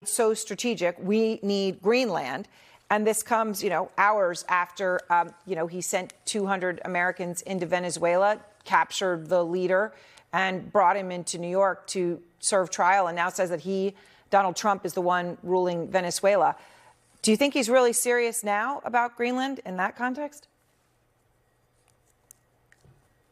so strategic. We need Greenland. And this comes, hours after, he sent 200 Americans into Venezuela, captured the leader, and brought him into New York to serve trial, and now says that Donald Trump, is the one ruling Venezuela. Do you think he's really serious now about Greenland in that context?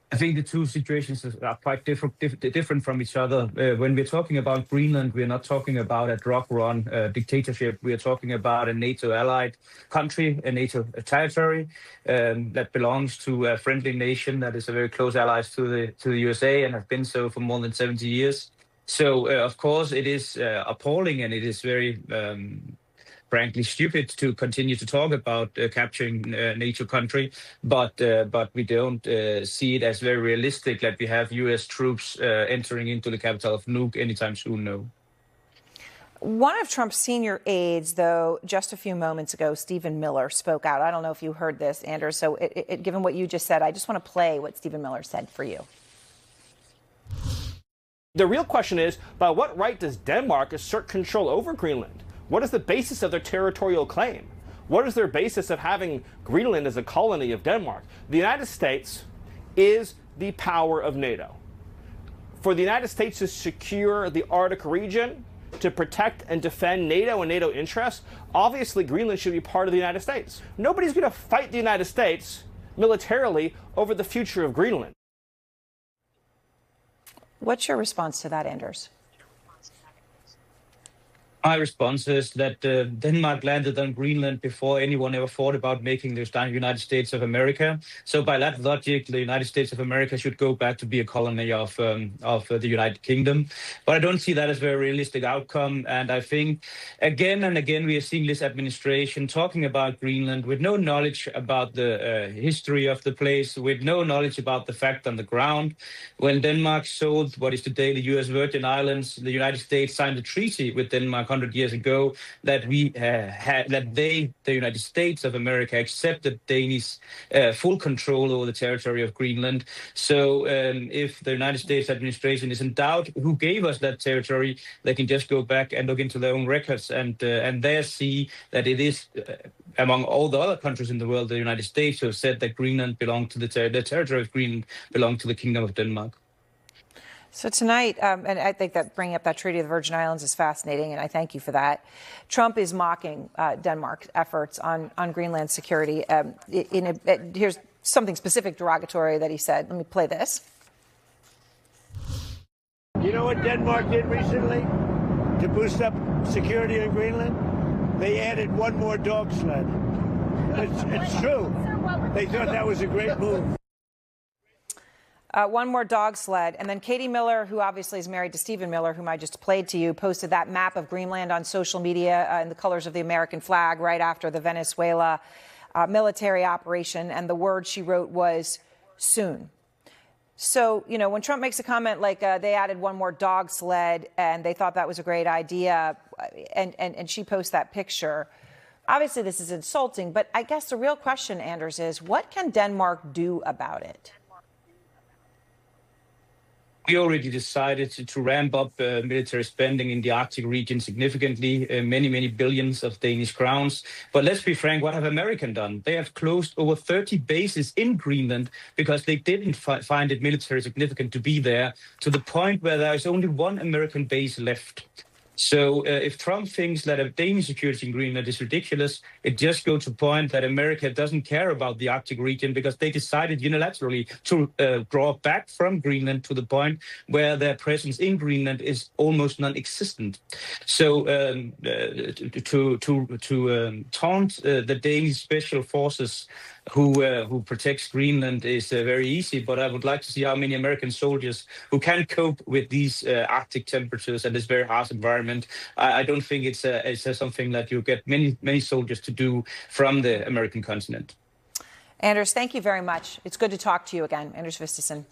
I think the two situations are quite different from each other. When we're talking about Greenland, we're not talking about a drug-run dictatorship. We are talking about a NATO-allied country, a NATO territory that belongs to a friendly nation that is a very close ally to the USA and has been so for more than 70 years. So, of course, it is appalling, and it is very frankly stupid to continue to talk about capturing a NATO country, but we don't see it as very realistic that we have U.S. troops entering into the capital of Nuuk anytime soon. No. One of Trump's senior aides, though, just a few moments ago, Stephen Miller, spoke out. I don't know if you heard this, Anders. So given what you just said, I just want to play what Stephen Miller said for you. The real question is, by what right does Denmark assert control over Greenland? What is the basis of their territorial claim? What is their basis of having Greenland as a colony of Denmark? The United States is the power of NATO. For the United States to secure the Arctic region, to protect and defend NATO and NATO interests, obviously Greenland should be part of the United States. Nobody's going to fight the United States militarily over the future of Greenland. What's your response to that, Anders? My response is that Denmark landed on Greenland before anyone ever thought about making the United States of America. So by that logic, the United States of America should go back to be a colony of the United Kingdom. But I don't see that as a very realistic outcome. And I think again and again we are seeing this administration talking about Greenland with no knowledge about the history of the place, with no knowledge about the fact on the ground. When Denmark sold what is today the U.S. Virgin Islands, the United States signed a treaty with Denmark 100 years ago that the United States of America accepted Danish full control over the territory of Greenland. So if the United States administration is in doubt who gave us that territory, they can just go back and look into their own records and there see that it is among all the other countries in the world, the United States who have said that Greenland belonged to the territory of Greenland belonged to the Kingdom of Denmark. So tonight, and I think that bringing up that Treaty of the Virgin Islands is fascinating, and I thank you for that. Trump is mocking Denmark's efforts on Greenland security. Here's something specific derogatory that he said. Let me play this. You know what Denmark did recently to boost up security in Greenland? They added one more dog sled. It's true. They thought that was a great move. One more dog sled. And then Katie Miller, who obviously is married to Stephen Miller, whom I just played to you, posted that map of Greenland on social media in the colors of the American flag right after the Venezuela military operation. And the word she wrote was soon. So, when Trump makes a comment like they added one more dog sled and they thought that was a great idea, and she posts that picture, obviously this is insulting. But I guess the real question, Anders, is what can Denmark do about it? We already decided to ramp up military spending in the Arctic region significantly, many billions of Danish crowns. But let's be frank, what have America done? They have closed over 30 bases in Greenland because they didn't find it military significant to be there, to the point where there is only one American base left. So if Trump thinks that a Danish security in Greenland is ridiculous, it just goes to point that America doesn't care about the Arctic region because they decided unilaterally to draw back from Greenland to the point where their presence in Greenland is almost non-existent. So to taunt the Danish special forces who protects Greenland is very easy, but I would like to see how many American soldiers who can cope with these Arctic temperatures and this very harsh environment. I don't think it's something that you get many soldiers to do from the American continent. Anders, thank you very much. It's good to talk to you again. Anders Vistisen.